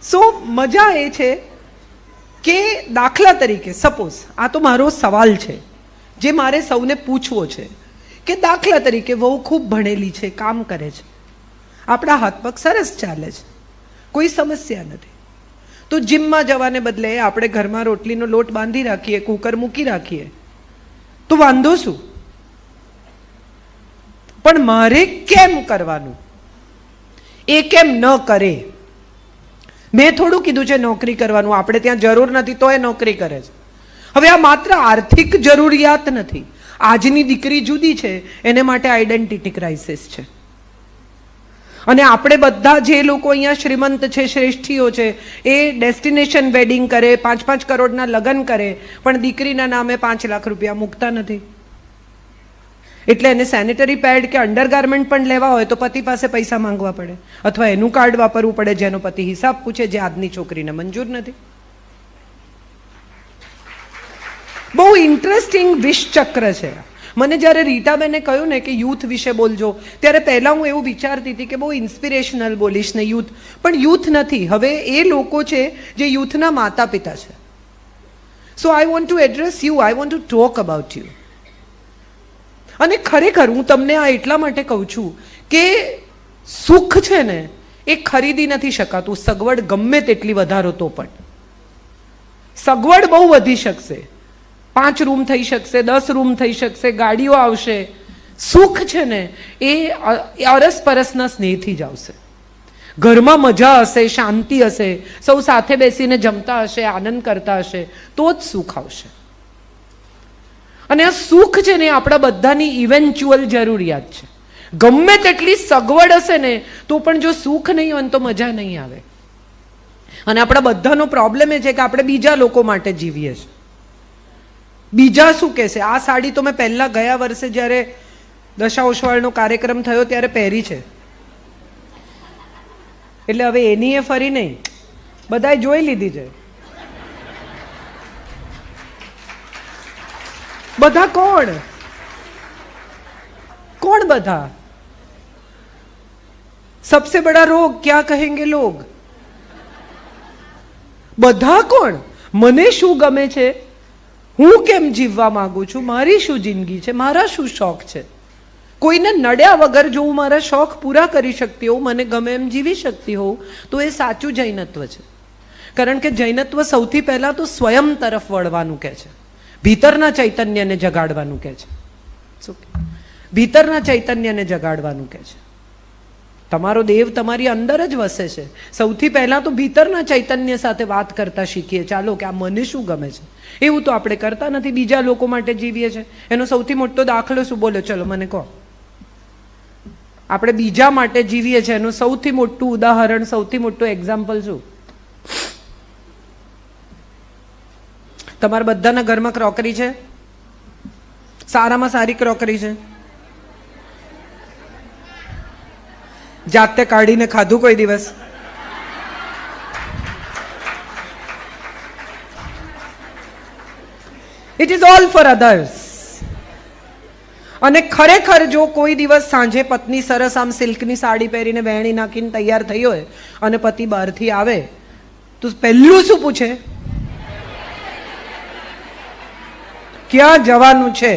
સો મજા એ છે કે દાખલા તરીકે સપોઝ આ તો મારો સવાલ છે જે મારે સૌને પૂછવો છે કે દાખલા તરીકે વહુ ખૂબ ભણેલી છે, કામ કરે છે, આપણા હાથ પગ સરસ ચાલે છે, કોઈ સમસ્યા નથી, તો જીમમાં જવાને બદલે આપણે ઘરમાં રોટલીનો લોટ બાંધી રાખીએ, કુકર મૂકી રાખીએ, તો વાંધો શું? પણ મારે કેમ કરવાનું? એ કેમ ન કરે? મેં થોડું કીધું છે નોકરી કરવાનું, આપણે ત્યાં જરૂર નથી તો એ નોકરી કરે છે. હવે આ માત્ર આર્થિક જરૂરિયાત નથી. આજની દીકરી જુદી છે, એને માટે આઈડેન્ટિટી ક્રાઇસિસ છે. અને આપણે બધા જે લોકો અહીંયા શ્રીમંત છે, શ્રેષ્ઠીઓ છે, એ ડેસ્ટિનેશન વેડિંગ કરે, 5-5 કરોડના લગ્ન કરે, પણ દીકરીના નામે 5 લાખ રૂપિયા મૂકતા નથી. એટલે એને સેનેટરી પેડ કે અંડરગાર્મેન્ટ પણ લેવા હોય તો પતિ પાસે પૈસા માંગવા પડે, અથવા એનું કાર્ડ વાપરવું પડે જેનો પતિ હિસાબ પૂછે, જે આજની છોકરીને મંજૂર નથી. બહુ ઇન્ટરેસ્ટિંગ વિષચક્ર છે. મને જ્યારે રીટાબેને કહ્યું ને કે યુથ વિશે બોલજો, ત્યારે પહેલાં હું એવું વિચારતી હતી કે બહુ ઇન્સ્પિરેશનલ બોલીશ ને યુથ, પણ યુથ નથી. હવે એ લોકો છે જે યુથના માતા પિતા છે. So I want to address you, I want to talk about you. અને ખરેખર હું તમને આ એટલા માટે કહું છું કે સુખ છે ને એ ખરીદી નથી શકાતું. સગવડ ગમે તેટલી વધારો તો પણ સગવડ બહુ વધી શકશે, 5 રૂમ થઈ શકશે, 10 રૂમ થઈ શકશે, ગાડીઓ આવશે. સુખ છે ને એ અરસપરસના સ્નેહથી જ આવશે. ઘરમાં મજા હશે, શાંતિ હશે, સૌ સાથે બેસીને જમતા હશે, આનંદ કરતા હશે, તો જ સુખ આવશે. અને આ સુખ છે ને આપણા બધાની ઇવેન્ચ્યુઅલ જરૂરિયાત છે. ગમે તેટલી સગવડ હશે ને તો પણ જો સુખ નહીં હોય તો મજા નહીં આવે. અને આપણા બધાનો પ્રોબ્લેમ એ છે કે આપણે બીજા લોકો માટે જીવીએ છીએ. બીજા શું કહેશે? આ સાડી તો મેં પહેલા ગયા વર્ષે જ્યારે દશા ઓશવાળનો કાર્યક્રમ થયો ત્યારે પહેરી છે, એટલે હવે એની એ ફરી નહીં, બધાએ જોઈ લીધી છે. બધા કોણ કોણ? બધા सबसे बड़ा रोग क्या कहेंगे लोग? બધા કોણ? મને શું ગમે છે, હું કેમ જીવવા માંગુ છું, મારી શું જિંદગી છે, મારા શું શોખ છે. કોઈને નડ્યા વગર જો હું મારા શોખ પૂરા કરી શકતી હોઉં, મને ગમે એમ જીવી શકતી હોઉં, તો એ સાચું જૈનત્વ છે. કારણ કે જૈનત્વ સૌથી પહેલા તો સ્વયં તરફ વળવાનું કહે છે, ભીતરના ચૈતન્યને જગાડવાનું કહે છે. શું? ભીતરના ચૈતન્યને જગાડવાનું કહે છે. તમારો દેવ તમારી અંદર જ વસે છે. સૌથી પહેલા તો ભીતરના ચૈતન્ય સાથે વાત કરતા શીખીએ. ચાલો કે આ મને શું ગમે છે, એવું તો આપણે કરતા નથી, બીજા લોકો માટે જીવીએ છીએ. એનો સૌથી મોટો દાખલો શું? બોલો, ચલો મને કહો. આપણે બીજા માટે જીવીએ છીએ એનું સૌથી મોટું ઉદાહરણ, સૌથી મોટું એક્ઝામ્પલ શું? તમારા બધાના ઘરમાં ક્રોકરી છે, સારામાં સારી ક્રોકરી છે, જાતે કાઢીને ખાધું કોઈ દિવસ? It is all for others. અને ખરેખર જો કોઈ દિવસ સાંજે પત્ની સરસ આમ સિલ્કની સાડી પહેરીને વેણી નાખીને તૈયાર થઈ હોય અને પતિ બહારથી આવે તો પહેલું શું પૂછે? ક્યાં જવાનું છે?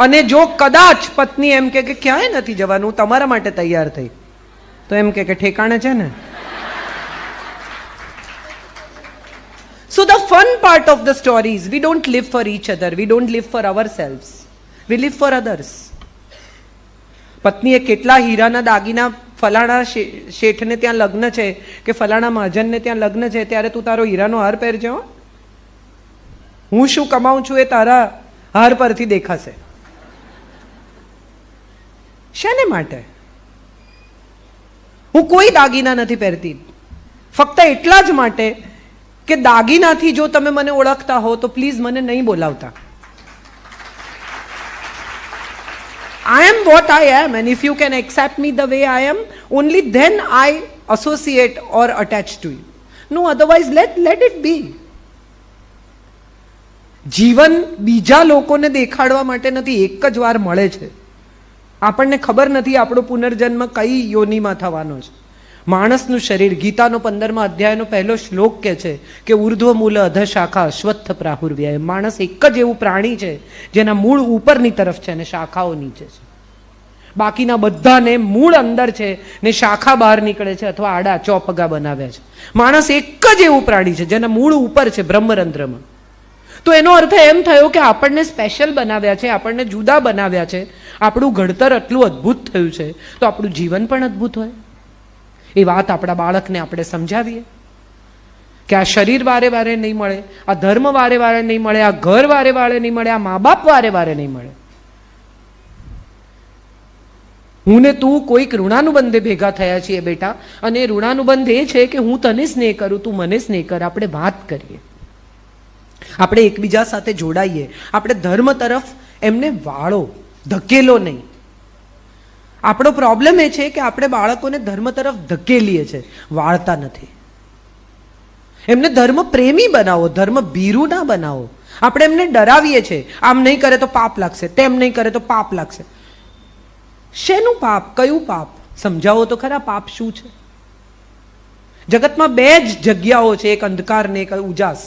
અને જો કદાચ પત્ની એમ કે ક્યાંય નથી જવાનું, તમારા માટે તૈયાર થઈ, તો એમ કે ઠેકાણે છે ને. So the fun part of the story is we don't live for each other, we don't live for ourselves, we live for others. પત્નીએ કેટલા હીરાના દાગીના, ફલાણા શેઠને ત્યાં લગ્ન છે કે ફલાણા મહાજનને ત્યાં લગ્ન છે, ત્યારે તું તારો હીરાનો હાર પહેરજો, હું શું કમાઉં છું એ તારા હાર પરથી દેખાશે. શેને માટે? હું કોઈ દાગીના નથી પહેરતી, ફક્ત એટલા જ માટે કે દાગીનાથી જો તમે મને ઓળખતા હો તો પ્લીઝ મને નહીં બોલાવતા. I am what I am, and if you can accept me the way I am, only then I associate or attach to you. No, otherwise let it be. જીવન બીજા લોકોને દેખાડવા માટે નથી, એક જ વાર મળે છે. આપણને ખબર નથી આપણો પુનર્જન્મ કઈ યોનિમાં થવાનો છે, માણસનું શરીર, ગીતાનો 15મા અધ્યાયનો પહેલો શ્લોક કહે છે કે ઉર્ધ્વ મૂલ અધ શાખા અશ્વત્થ પ્રાહુર્વ્યાય. માણસ એક જ એવું પ્રાણી છે જેના મૂળ ઉપરની તરફ છે અને શાખાઓ નીચે છે. બાકીના બધાને મૂળ અંદર છે ને શાખા બહાર નીકળે છે અથવા આડા ચોપગા બનાવ્યા છે. માણસ એક જ એવું પ્રાણી છે જેના મૂળ ઉપર છે બ્રહ્મરંધ્રમાં. તો એનો અર્થ એમ થયો કે આપણને સ્પેશિયલ બનાવ્યા છે, આપણને જુદા બનાવ્યા છે, આપણું ઘડતર આટલું અદ્ભુત થયું છે, તો આપણું જીવન પણ અદ્ભુત હોય. એ વાત આપણા બાળકને આપણે સમજાવીએ કે આ શરીર વારે વારે નહીં મળે, આ ધર્મ વારે વારે નહીં મળે, આ ઘર વારે વારે નહીં મળે, આ મા બાપ વારે વારે નહીં મળે. હું ને તું કોઈક ઋણાનુબંધે ભેગા થયા છીએ બેટા, અને એ ઋણાનુબંધ એ છે કે હું તને સ્નેહ કરું, તું મને સ્નેહ કર, આપણે વાત કરીએ, આપણે એકબીજા સાથે જોડાઈએ, આપણે ધર્મ તરફ એમને વાળો, ધકેલો નહીં. આપણો પ્રોબ્લેમ એ છે કે આપણે બાળકોને ધર્મ તરફ ધકેલીએ છીએ, વાળતા નથી. એમને ધર્મ પ્રેમી બનાવો, ધર્મ ભીરુ ના બનાવો. આપણે એમને ડરાવીએ છીએ, આમ નહીં કરે તો પાપ લાગશે, તેમ નહીં કરે તો પાપ લાગશે. શેનું પાપ? કયું પાપ? સમજાવો તો ખરા, પાપ શું છે? જગતમાં બે જ જગ્યાઓ છે, એક અંધકાર ને એક ઉજાસ.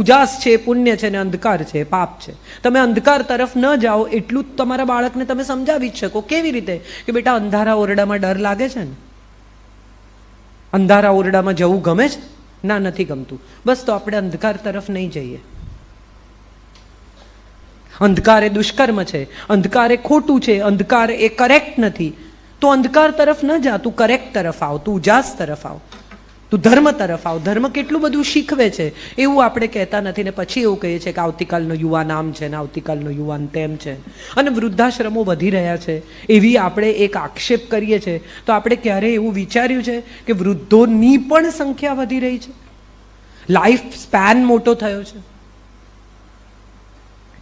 ઉજાસ છે પુણ્ય છે ને અંધકાર છે પાપ છે. તમે અંધકાર તરફ ન જાઓ એટલું જ તમારા બાળકને તમે સમજાવી જ શકો. કેવી રીતે? કે બેટા અંધારા ઓરડામાં ડર લાગે છે ને, અંધારા ઓરડામાં જવું ગમે છે? ના, નથી ગમતું. બસ તો આપણે અંધકાર તરફ નહીં જઈએ. અંધકાર એ દુષ્કર્મ છે, અંધકાર એ ખોટું છે, અંધકાર એ કરેક્ટ નથી. તો અંધકાર તરફ ન જા, તું કરેક્ટ તરફ આવ, તું ઉજાસ તરફ આવ, તું ધર્મ તરફ આવ. ધર્મ કેટલું બધું શીખવે છે એવું આપણે કહેતા નથી ને પછી એવું કહીએ છીએ કે આવતીકાલનો યુવાન આમ છે ને આવતીકાલનો યુવાન તેમ છે, અને વૃદ્ધાશ્રમો વધી રહ્યા છે એવી આપણે એક આક્ષેપ કરીએ છીએ. તો આપણે ક્યારે એવું વિચાર્યું છે કે વૃદ્ધોની પણ સંખ્યા વધી રહી છે, લાઈફ સ્પેન મોટો થયો છે?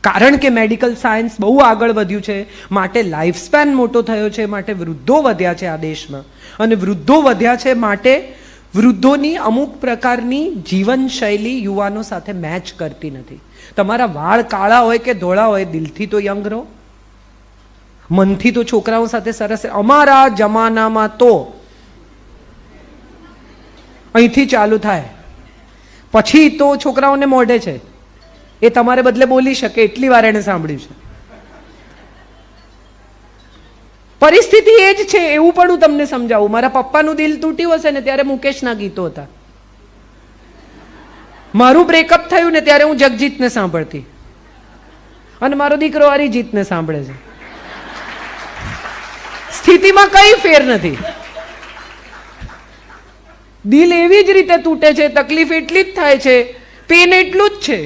કારણ કે મેડિકલ સાયન્સ બહુ આગળ વધ્યું છે માટે લાઈફ સ્પેન મોટો થયો છે, માટે વૃદ્ધો વધ્યા છે આ દેશમાં. અને વૃદ્ધો વધ્યા છે માટે વૃદ્ધોની અમુક પ્રકારની જીવનશૈલી યુવાનો સાથે મેચ કરતી નથી. તમારા વાળ કાળા હોય કે ધોળા હોય, દિલથી તો યંગ રહો, મનથી તો છોકરાઓ સાથે સરસ. અમારા જમાનામાં તો અહીંથી ચાલુ થાય, પછી તો છોકરાઓને મોઢે છે, એ તમારે બદલે બોલી શકે એટલી વાર એને સાંભળ્યું છે. પરિસ્થિતિ એ જ છે. એવું પણ હું તમને સમજાવું. મારા પપ્પાનું દિલ તૂટ્યું હશે ને ત્યારે મુકેશના ગીતો હતા. મારું બ્રેકઅપ થયું ને ત્યારે હું જગજીતને સાંભળતી, અને મારો દીકરો અરિજીતને સાંભળે છે. સ્થિતિમાં કઈ ફેર નથી. દિલ એવી જ રીતે તૂટે છે, તકલીફ એટલી જ થાય છે, પેન એટલું જ છે.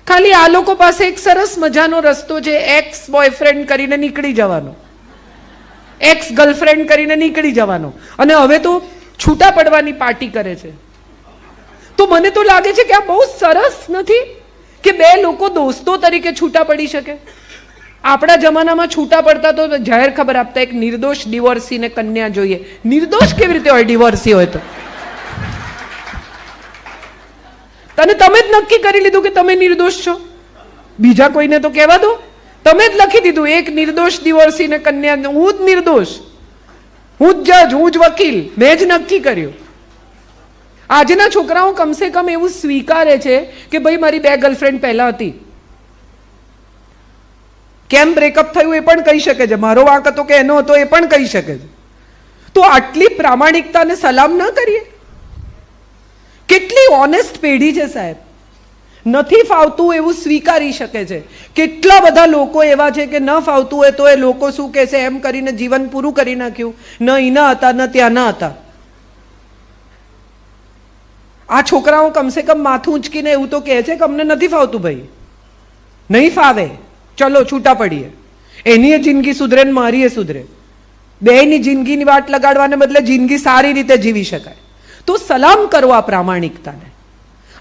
ખાલી આ લોકો પાસે એક સરસ મજાનો રસ્તો છે, એક્સ બોયફ્રેન્ડ કરીને નીકળી જવાનો, એક્સ ગર્લફ્રેન્ડ કરીને નીકળી જવાનો, અને હવે તો છૂટા પડવાની પાર્ટી કરે છે. તો મને તો લાગે છે કે આ બહુ સરસ નથી કે બે લોકો દોસ્તો તરીકે છૂટા પડી શકે. આપણા જમાનામાં છૂટા પડતા તો જાહેર ખબર આપતા, એક નિર્દોષ ડિવોર્સીને કન્યા જોઈએ. નિર્દોષ કેવી રીતે હોય ડિવોર્સી હોય તો? તને તમે જ નક્કી કરી લીધું કે તમે નિર્દોષ છો, બીજા કોઈને તો કહેવા દો. તમે જ લખી દીધું એક નિર્દોષ ડિવોર્સીને કન્યા, હું જ નિર્દોષ, હું જ જજ, હું જ વકીલ, મેં જ નક્કી કર્યું. આજના છોકરાઓ કમસે કમ એવું સ્વીકારે છે કે ભાઈ મારી બે ગર્લફ્રેન્ડ પહેલા હતી, કેમ બ્રેકઅપ થયું એ પણ કહી શકે છે, મારો વાંક હતો કે એનો હતો એ પણ કહી શકે છે. તો આટલી પ્રામાણિકતાને સલામ ન કરીએ? કેટલી ઓનેસ્ટ પેઢી છે સાહેબ. નથી ફાવતું એવું સ્વીકારી શકે છે. કેટલા બધા લોકો એવા છે કે ન ફાવતું હોય તો એ લોકો શું કહેશે એમ કરીને જીવન પૂરું કરી નાખ્યું. ન અહીંના હતા ન ત્યાંના હતા. આ છોકરાઓ કમસે કમ માથું ઊંચકીને એવું તો કહે છે કે અમને નથી ફાવતું ભાઈ, નહીં ફાવે, ચલો છૂટા પડીએ. એની જિંદગી સુધરે ને મારી એ સુધરે. બેયની જિંદગીની વાટ લગાડવાને બદલે જિંદગી સારી રીતે જીવી શકાય. તો સલામ કરો આ પ્રામાણિકતાને.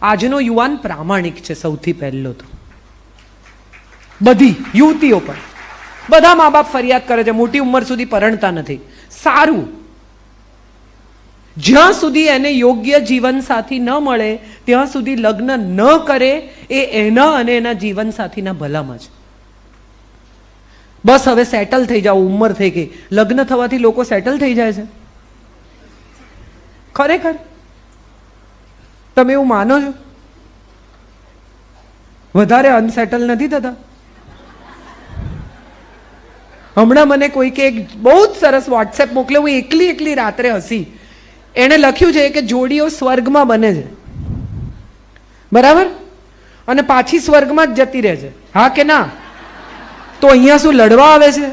આજનો યુવાન પ્રામાણિક છે સૌથી પહેલો તો. બધી યુવતીઓ પણ, બધા મા બાપ ફરિયાદ કરે છે મોટી ઉંમર સુધી પરણતા નથી. સારું, જ્યાં સુધી એને યોગ્ય જીવન સાથી ન મળે ત્યાં સુધી લગ્ન ન કરે એ એના અને એના જીવન સાથીના ભલામાં છે. બસ હવે સેટલ થઈ જાઓ, ઉંમર થઈ ગઈ. લગ્ન થવાથી લોકો સેટલ થઈ જાય છે? ખરેખર તમે એવું માનો છો? વધારે અનસેટલ નથી થતા? હમણાં મને કોઈકે એક બહુ જ સરસ વોટ્સએપ મોકલ્યો, હું એકલી એકલી રાત્રે હસી. એણે લખ્યું છે કે જોડીઓ સ્વર્ગમાં બને છે, બરાબર, અને પાછી સ્વર્ગમાં જ જતી રહે છે. હા કે ના? તો અહીંયા શું લડવા આવે છે?